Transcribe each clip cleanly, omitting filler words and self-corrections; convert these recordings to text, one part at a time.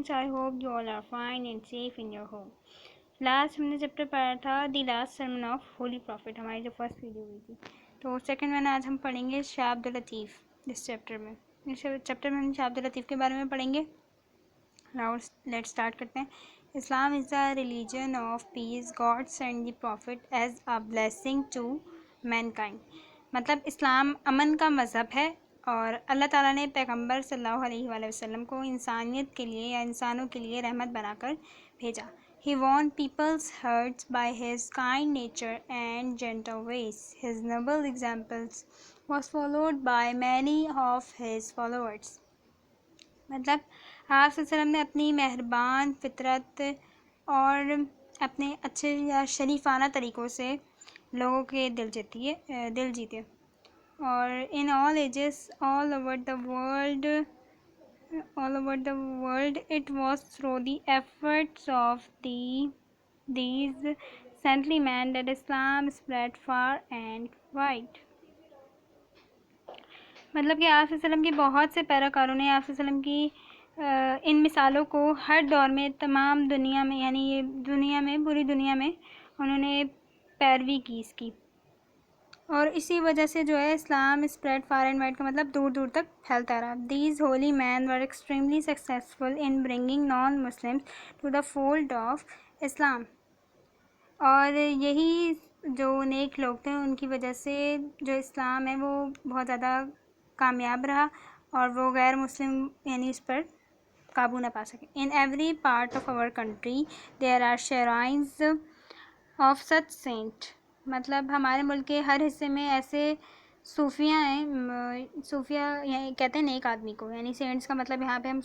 Friends, I hope you all are fine and safe in your home. Last हमने chapter पढ़ा था the last sermon of holy prophet, हमारी जो first video हुई थी। तो सेकंड वन आज हम पढ़ेंगे शाह अब्दुल लतीफ़। इस चैप्टर में हम शाह अब्दुल लतीफ़ के बारे में पढ़ेंगे। नाउ लेट्स स्टार्ट करते हैं। Islam is the religion of peace, God send the prophet as a blessing to mankind. मतलब इस्लाम अमन का मज़हब है और अल्लाह ताला ने पैगंबर सल्लल्लाहु अलैहि वसल्लम को इंसानियत के लिए या इंसानों के लिए रहमत बनाकर भेजा। He won people's hearts by his kind nature and gentle ways. His noble examples was followed by many of his followers. मतलब आप वसल्लम ने अपनी मेहरबान फितरत और अपने अच्छे या शरीफाना तरीक़ों से लोगों के दिल जीते और in all ages all over the world it was through the efforts of these saintly men that Islam spread far and wide. मतलब कि आप वसल्लम के बहुत से पैरोकारों ने आप वसल्लम की इन मिसालों को हर दौर में तमाम दुनिया में यानी ये दुनिया में पूरी दुनिया में उन्होंने पैरवी की इसकी, और इसी वजह से जो है Islam spread far and wide का मतलब दूर दूर तक फैलता रहा। These holy men were extremely successful in bringing non Muslims to the fold of Islam. और यही जो नेक लोग थे उनकी वजह से जो इस्लाम है वो बहुत ज़्यादा कामयाब रहा और वो गैर मुस्लिम यानी इस पर काबू ना पा सके। In every part of our country there are shrines of such saint. मतलब हमारे मुल्क के हर हिस्से में ऐसे सूफिया हैं। सूफिया कहते हैं नेक आदमी को, यानी सेंट्स का मतलब यहाँ पे हम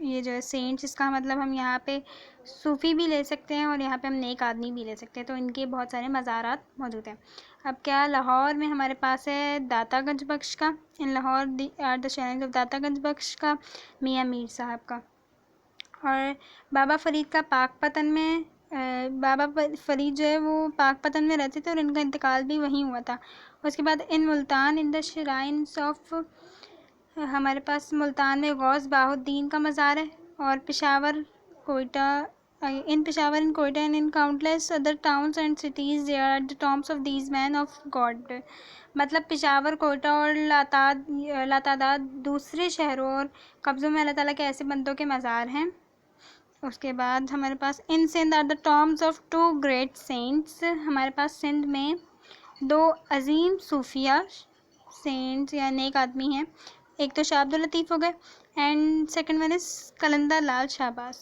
ये जो है सेंट्स इसका मतलब हम यहाँ पे सूफ़ी भी ले सकते हैं और यहाँ पे हम नेक आदमी भी ले सकते हैं। तो इनके बहुत सारे मज़ारात मौजूद हैं। अब क्या लाहौर में हमारे पास है दाता गंज बख्श का, इन लाहौर आर द शेराइंस ऑफ दाता गंज बख्श का, मियाँ मीर साहब का। और बाबा फ़रीद का पाकपतन में बाबा फ़रीद जो है वो पाकपतन में रहते थे और इनका इंतकाल भी वहीं हुआ था। उसके बाद in Multan in the shrines of हमारे पास मुल्तान में गौस बाहुद्दीन का मज़ार है। और Peshawar Quetta in Quetta and in countless other towns and cities there are the tombs of these men of God. मतलब पेशावर कोयटा और लातादाद दूसरे शहरों और कब्ज़ों में अल्लाह ताला के ऐसे बंदों के मज़ार हैं। उसके बाद हमारे पास in Sindh are the tombs of two great saints. हमारे पास सिंध में दो अजीम सूफिया सेंट्स या नेक आदमी हैं। एक तो शाह अब्दुल लतीफ़ हो गए and second one is Qalandar Lal Shahbaz.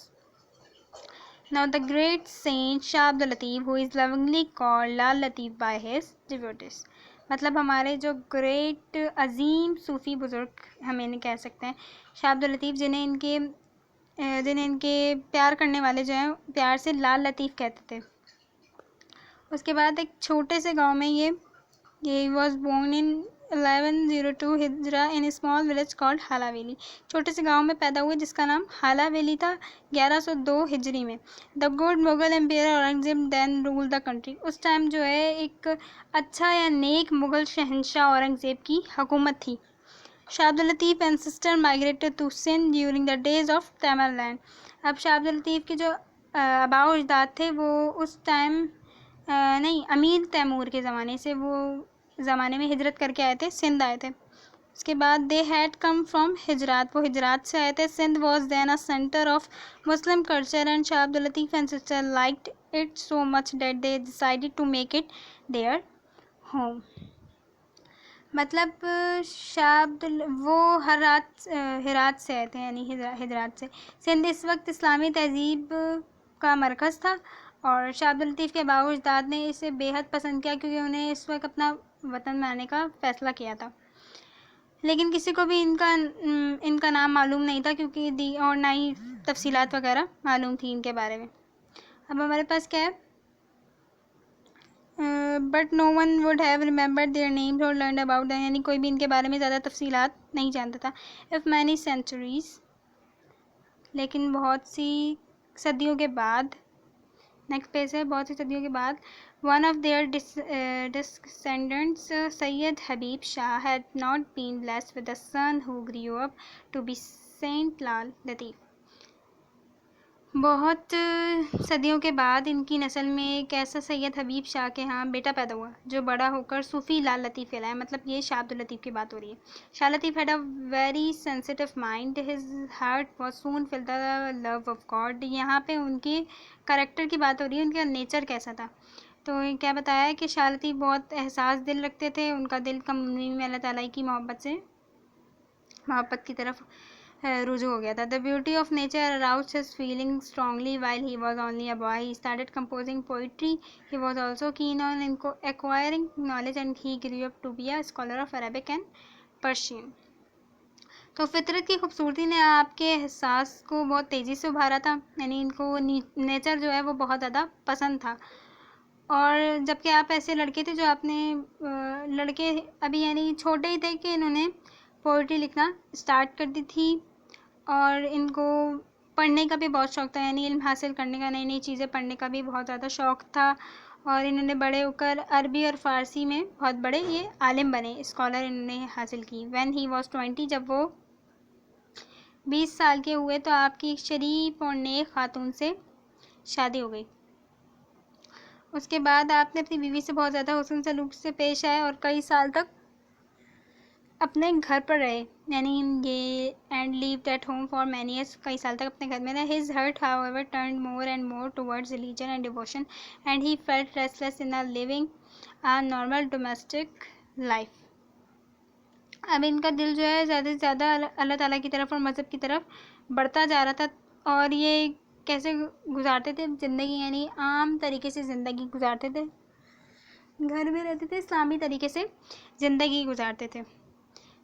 Now the great saint Shah Abdul Latif who is lovingly called Lal Latif by his devotees. मतलब हमारे जो ग्रेट अजीम सूफ़ी बुज़ुर्ग हम इन्हें कह सकते हैं शाह अब्दुल लतीफ़, जिन्हें इनके प्यार करने वाले जो हैं प्यार से लाल लतीफ़ कहते थे। उसके बाद एक छोटे से गांव में ये वॉज बोर्न इन 1102 हिजरा in small village called Halaveli. छोटे से गांव में पैदा हुए जिसका नाम हालावेली था 1102 हिजरी में। The good Mughal empire Aurangzeb then rule the country. उस टाइम जो है एक अच्छा या नेक मुगल शहंशाह औरंगजेब की हुकूमत थी। Shah Abdul Latif and sister migrated to Sindh during the days of Tamerlane. अब शाह अब्दुल लतीफ़ के जो आबाओ अजदाद थे वो उस टाइम नहीं अमीर तैमूर के ज़माने से वो ज़माने में हिजरत करके आए थे, सिंध आए थे। उसके बाद दे हैड कम फ्रॉम हिजरात, वो हिजरात से आए थे। Sindh was then a centre of Muslim culture and Shah Abdul Latif and sister liked it so much that they decided to make it their home. मतलब शाह अब्दुल वो हिरात से आए थे यानी हिजरात से। सिंध इस वक्त इस्लामी तहज़ीब का मरकज़ था और शाह अब्दुल लतीफ़ के आबाओ अजदाद ने इसे बेहद पसंद किया क्योंकि उन्हें इस वक्त अपना वतन बनाने का फ़ैसला किया था। लेकिन किसी को भी इनका नाम मालूम नहीं था क्योंकि और ना ही तफसीलात वगैरह मालूम थी इनके बारे में। अब हमारे पास क्या है, but no one would have remembered their names और लर्न अबाउट दैम, यानी कोई भी इनके बारे में ज़्यादा तफसीलात नहीं जानता था। इफ़ मैनी सेंचुरीज़, लेकिन बहुत सी सदियों के बाद, नेक्स्ट पेज है, बहुत सी सदियों के बाद one of their descendants Syed Habib Shah had not been blessed with a son who grew up to be saint Lal Latif. बहुत सदियों के बाद इनकी नस्ल में एक ऐसा सैयद हबीब शाह के यहाँ बेटा पैदा हुआ जो बड़ा होकर सूफ़ी लाल लतीफ़ कहलाया। मतलब ये शाह अब्दुल लतीफ़ की बात हो रही है। Shah Latif had a very sensitive mind, his heart was soon fill the love of God. यहाँ पे उनकी करैक्टर की बात हो रही है, उनका नेचर कैसा था। तो क्या बताया है कि शाह लतीफ़ बहुत एहसास दिल रखते थे, उनका दिल कमज़ोरी में अल्लाह ताला की मोहब्बत की तरफ रुजू हो गया था। The beauty of nature aroused his feeling strongly while he was only a boy. He started composing poetry. He was also keen on acquiring knowledge and he grew up to be a scholar of Arabic and Persian. तो फितरत की खूबसूरती ने आपके एहसास को बहुत तेज़ी से उभारा था, यानी इनको नेचर जो है वो बहुत ज़्यादा पसंद था। और जबकि आप ऐसे लड़के थे जो आपने लड़के अभी यानी छोटे ही थे कि इन्होंने पोइट्री लिखना स्टार्ट कर दी थी। और इनको पढ़ने का भी बहुत शौक़ था, यानी इल्म हासिल करने का, नई नई चीज़ें पढ़ने का भी बहुत ज़्यादा शौक़ था। और इन्होंने बड़े होकर अरबी और फ़ारसी में बहुत बड़े ये आलिम बने, स्कॉलर इन्होंने हासिल की। व्हेन ही वाज 20, जब वो 20 साल के हुए तो आपकी एक शरीफ और नेक खातून से शादी हो गई। उसके बाद आपने अपनी बीवी से बहुत ज़्यादा हुस्न सलूक से पेश आए और कई साल तक अपने घर पर रहे, यानी ये and lived at home for many years. कई साल तक अपने घर में रहे। His heart however turned more and more towards religion and devotion and he felt restless in living a normal domestic life. अब इनका दिल जो है ज़्यादा से ज़्यादा अल्लाह ताला की तरफ और मज़हब की तरफ बढ़ता जा रहा था। और ये कैसे गुजारते थे ज़िंदगी, यानी आम तरीके से ज़िंदगी गुजारते थे, घर में रहते थे, इस्लामी तरीके से ज़िंदगी गुजारते थे।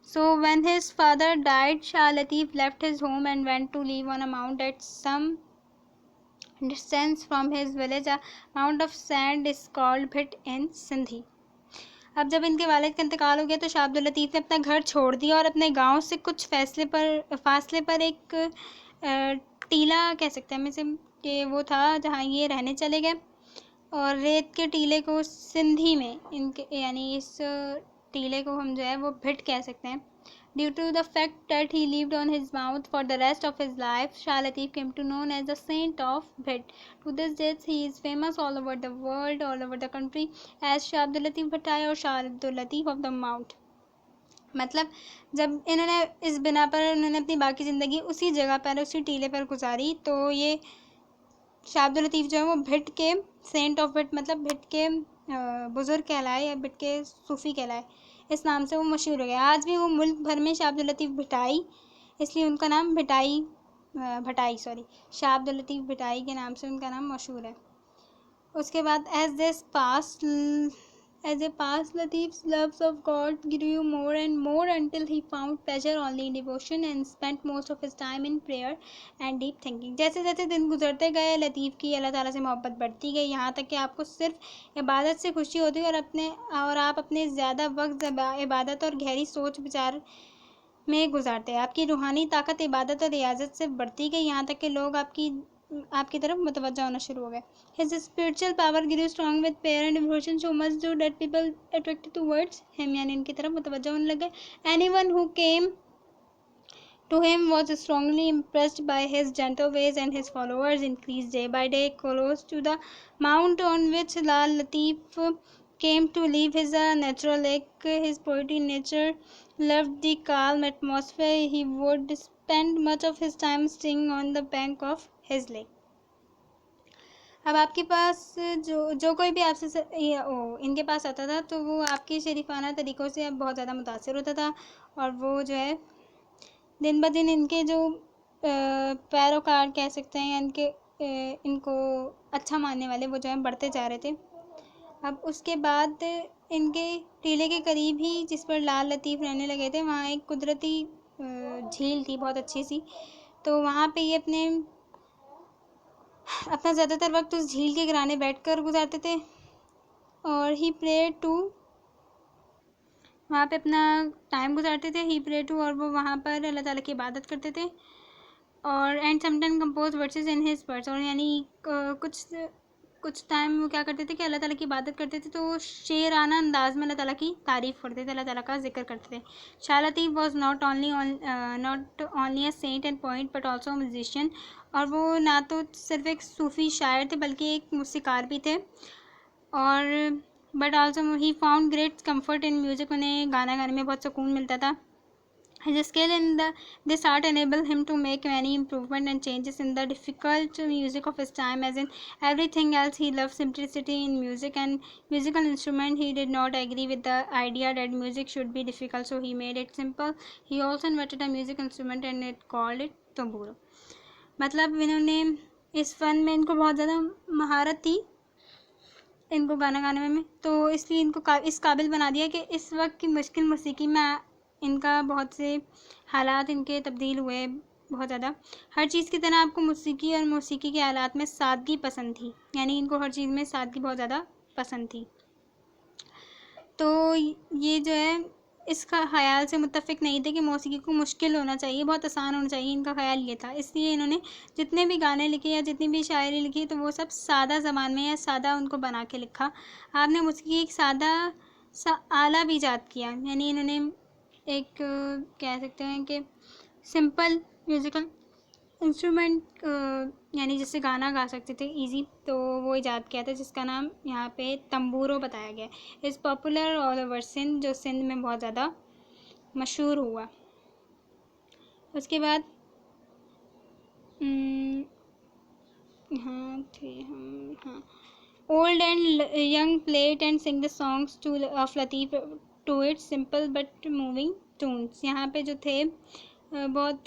So when his father died, Shah Latif left his home and went to live on a mount at some distance from his village. A mound of sand is called Bhit in Sindhi. अब जब इनके वालिद का इंतकाल हो गया तो शाह अब्दुल लतीफ़ ने अपना घर छोड़ दिया और अपने गांव से कुछ फासले पर एक टीला कह सकते हैं हम कि वो था जहाँ ये रहने चले गए। और रेत के टीले को सिंधी में इनके यानी इस टीले को हम जो है वो भिट कह सकते हैं। Due to the fact that he lived on his mouth for the rest of his life, Shah Latif came to known as the saint of Bhit. To this days he is famous all over the world, all over the country as Shah Abdul Latif Bhittai और Shah Abdul Latif of the mount. मतलब जब इन्होंने इस बिना पर उन्होंने अपनी बाकी ज़िंदगी उसी जगह पर उसी टीले पर गुजारी, तो ये शाह अब्दुल लतीफ़ जो है वो भिट के सेंट ऑफ भिट, मतलब भिट के बुज़ुर्ग कहलाए या भिट के सूफ़ी कहलाए, इस नाम से वो मशहूर हो गया। आज भी वो मुल्क भर में शाह अब्दुल लतीफ़ भिटाई, इसलिए उनका नाम भटाई शाह अब्दुल लतीफ़ भिटाई के नाम से उनका नाम मशहूर है। उसके बाद as a past, Latif's loves of God grew more and more until he found pleasure only in devotion and spent most of his time in prayer and deep thinking. जैसे जैसे दिन गुजरते गए लतीफ़ की अल्लाह ताला से मोहब्बत बढ़ती गई, यहाँ तक कि आपको सिर्फ इबादत से खुशी होती और आप अपने ज़्यादा वक्त इबादत और गहरी सोच विचार में गुजारते हैं। आपकी रूहानी ताकत इबादत और रियाजत से बढ़ती गई, यहाँ तक कि लोग आपकी तरफ मुतवज्जा होना शुरू हो गए। His spiritual power grew strong with prayer and devotion so much so that people attracted towards him, यानी इनकी तरफ मुतवज्जा होने लगे। Anyone who came to him was strongly impressed by his gentle ways and his followers increased day by day. Close to the mount on which Lal Latif came to live his natural lake, his poetry nature loved the calm atmosphere. He would spend much of his time staying on the bank of his lake. अब आपके पास जो कोई भी आपसे इनके पास आता था तो वो आपके शरीफाना तरीक़ों से अब बहुत ज़्यादा मुतासिर होता था। और वो जो है दिन ब दिन इनके जो पैरोकार कह सकते हैं, इनको अच्छा मानने वाले वो जो है बढ़ते जा रहे थे। अब उसके बाद इनके टीले के करीब ही जिस पर लाल लतीफ़ रहने लगे थे, वहाँ एक कुदरती झील थी बहुत अच्छी सी। तो वहाँ पे ये अपना ज़्यादातर वक्त उस झील के किनारे बैठकर गुजारते थे। और ही प्रेड टू, वहाँ पे अपना टाइम गुजारते थे। ही प्रेड टू, और वो वहाँ पर अल्लाह ताला की इबादत करते थे। और and sometime compose versus in his words, और यानी कुछ कुछ टाइम वो क्या करते थे कि अल्लाह ताला की इबादत करते थे, तो शेराना अंदाज में अल्लाह ताला की तारीफ़ करते थे, अल्लाह ताला का जिक्र करते थे। Shah Latif was not only a saint and point but also musician, और वो ना तो सिर्फ एक सूफ़ी शायर थे बल्कि एक मूसीकार भी थे। और but also he found great comfort in music, उन्हें गाना गाने में बहुत सुकून मिलता था। His skill in this art enabled him to make many improvements and changes in the difficult music of his time. As in everything else, he loved simplicity in music and musical instrument. He did not agree with the idea that music should be difficult, so he made it simple. He also invented a music instrument and it called it tamburo. मतलब इन्होंने इस फ़न में इनको बहुत ज़्यादा महारत थी, इनको गाना गाने में, तो इसलिए इनको इस काबिल बना दिया कि इस वक्त की मुश्किल मौसीकी में इनका बहुत से हालात इनके तब्दील हुए बहुत ज़्यादा। हर चीज़ की तरह आपको मौसीकी और मौसीकी के आलात में सादगी पसंद थी, यानी इनको हर चीज़ में सादगी बहुत ज़्यादा पसंद थी। तो ये जो है इसका ख़याल से मुत्तफ़िक नहीं थे कि मौसीकी को मुश्किल होना चाहिए, बहुत आसान होना चाहिए, इनका ख़याल ये था। इसलिए इन्होंने जितने भी गाने लिखे या जितनी भी शायरी लिखी तो वो सब सादा ज़बान में या सादा उनको बना के लिखा। आपने मौसीकी एक सादा सा आला भी ईजाद किया, यानी इन्होंने एक कह सकते हैं कि सिंपल म्यूज़िकल इंस्ट्रूमेंट यानी जिससे गाना गा सकते थे इजी, तो वो ईजाद किया था जिसका नाम यहाँ पे तंबूरो बताया गया। Is popular all over Sindh, जो सिंध में बहुत ज़्यादा मशहूर हुआ। उसके बाद हाँ थे हम हाँ old and young plate and sing the songs to of Latif to its simple but moving tunes. यहाँ पे जो थे बहुत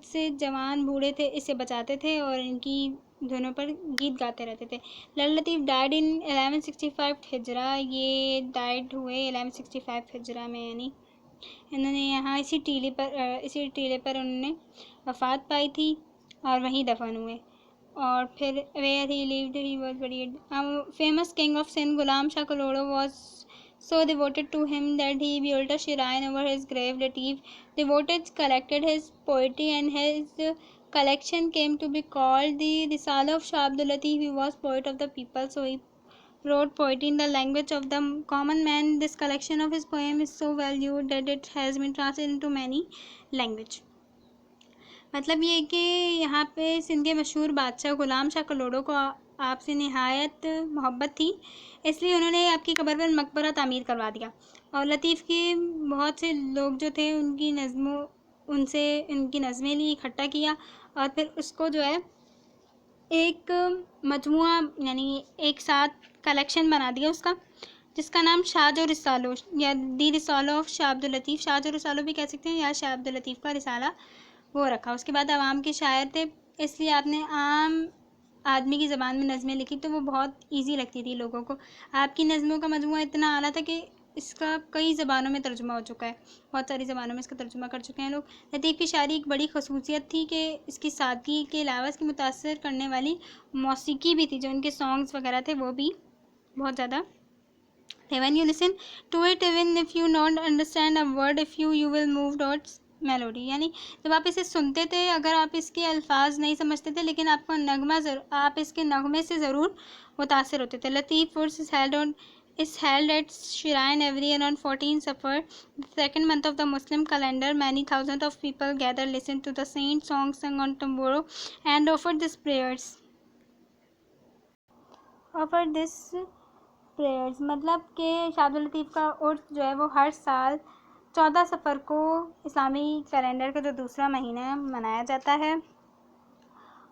से जवान बूढ़े थे इसे बजाते थे और इनकी धुनों पर गीत गाते रहते थे। लतीफ़ डाइड इन 1165 हिजरा, ये डाइड हुए 1165 हिजरा में, यानी इन्होंने यहाँ इसी टीले पर उन्होंने वफ़ात पाई थी और वहीं दफन हुए। और फिर where he lived he was buried. Famous king of Sindh Ghulam Shah Kalhoro was so devoted to him that he built a shrine over his grave. Latif devotees collected his poetry and his collection came to be called the Risala of Shah Abdul Latif. He was poet of the people, so he wrote poetry in the language of the common man. This collection of his poem is so valued that it has been translated into many languages. मतलब ये कि यहाँ पे सिंध के मशहूर बादशाह गुलाम शाह कलोड़ो को आपसे निहायत मोहब्बत थी, इसलिए उन्होंने आपकी कब्र पर मकबरा तामीर करवा दिया। और लतीफ़ के बहुत से लोग जो थे उनसे उनकी नज़में ली, इकट्ठा किया और फिर उसको जो है एक मजमुआ यानी एक साथ कलेक्शन बना दिया उसका, जिसका नाम शाहजो रिसालो या दी रिसालो ऑफ शाह अब्दुल लतीफ़, शाहजो रिसालो भी कह सकते हैं या शाह अब्दुल लतीफ़ का रिसाला, वो रखा। उसके बाद आवाम के शायर थे, इसलिए आपने आम आदमी की ज़बान में नज़में लिखी तो वो बहुत इजी लगती थी लोगों को। आपकी नज़मों का मजमूआ इतना आला था कि इसका कई ज़बानों में तर्जुमा हो चुका है, बहुत सारी ज़बानों में इसका तर्जुमा कर चुके हैं लोग। लतीफ़ की शायरी एक बड़ी खसूसियत थी कि इसकी सादगी के अलावा इसकी मुतासर करने वाली मौसीकी भी थी, जो इनके सॉन्ग्स वगैरह थे वो भी बहुत ज़्यादा थे। When you listen to it, even if you don't understand a word, if you will move towards melody, यानी जब आप इसे सुनते थे अगर आप इसके अल्फाज नहीं समझते थे लेकिन आपका नगमा आप इसके नगमे से ज़रूर मुतासर होते थे। लतीफ़ उर्स is held at Shrine every year on 14 Safar, the second month of the Muslim calendar. Many thousands of people gather, listen to the saint songs sung on tamburo and offer this prayers. मतलब कि शाह अब्दुल लतीफ़ का उर्स जो है वो हर साल 14 सफ़र को इस्लामी calendar का जो दूसरा महीना है मनाया जाता है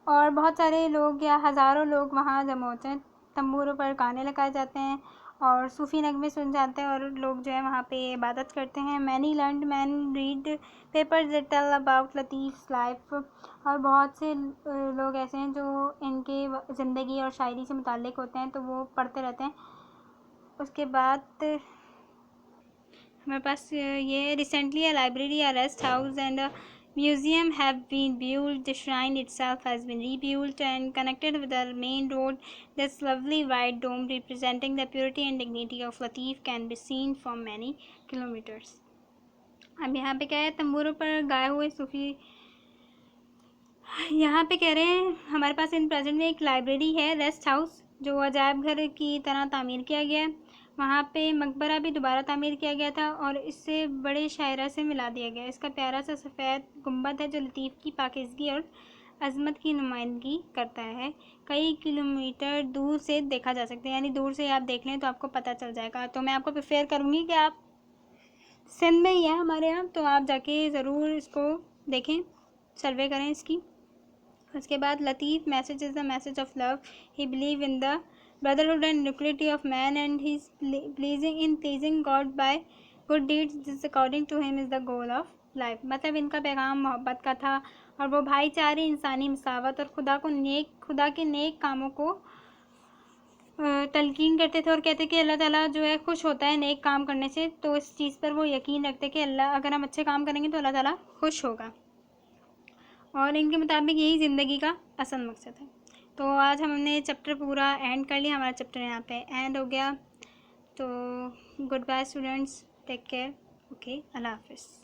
और बहुत सारे लोग या हज़ारों लोग वहाँ जमा होते हैं। तंबूरों पर गाने लगाए जाते हैं और सूफ़ी नगमे सुन जाते हैं और लोग जो है वहाँ पे इबादत करते हैं। Many learned men read papers that tell about Latif life, और बहुत से लोग ऐसे हैं जो इनके ज़िंदगी और शायरी से मुताल्लिक़ होते हैं तो वो पढ़ते रहते हैं। उसके बाद हमारे पास ये recently a library, a rest house and a museum have been built. The shrine itself has been rebuilt and connected with the main road. This lovely white dome representing the purity and dignity of Latif can be seen from many kilometers. अब यहाँ पे क्या है, तंबूरों पर गाए हुए सूफी, यहाँ पे कह रहे हैं हमारे पास इन प्रेजेंट में एक लाइब्रेरी है, रेस्ट हाउस, जो अजायब घर की तरह तामीर किया गया है। वहाँ पे मकबरा भी दोबारा तामीर किया गया था और इससे बड़े शायरा से मिला दिया गया। इसका प्यारा सा सफ़ेद गुंबद है जो लतीफ़ की पाकीज़गी और अज़मत की नुमाइंदगी करता है। कई किलोमीटर दूर से देखा जा सकता है, यानी दूर से आप देख लें तो आपको पता चल जाएगा। तो मैं आपको प्रेफर करूँगी कि आप, सिंध में ही है हमारे यहाँ, तो आप जाके ज़रूर इसको देखें, सर्वे करें इसकी। उसके बाद Latif message is the message of love. He believe in the brotherhood and equality of man and his pleasing God by good deeds. This according to him is the goal of life. मतलब इनका पैगाम मोहब्बत का था और वो भाईचारे, इंसानी मसावत और खुदा के नेक कामों को तलकीन करते थे और कहते कि अल्लाह ताला जो है खुश होता है नेक काम करने से। तो इस चीज़ पर वो यकीन रखते कि अल्लाह, अगर हम अच्छे काम करेंगे तो अल्लाह ताला खुश होगा, और इनके मुताबिक यही ज़िंदगी का असल मकसद है। तो आज हमने चैप्टर पूरा एंड कर लिया, हमारा चैप्टर यहाँ पे एंड हो गया। तो good bye students, take care, okay, अल्लाह हाफिज़।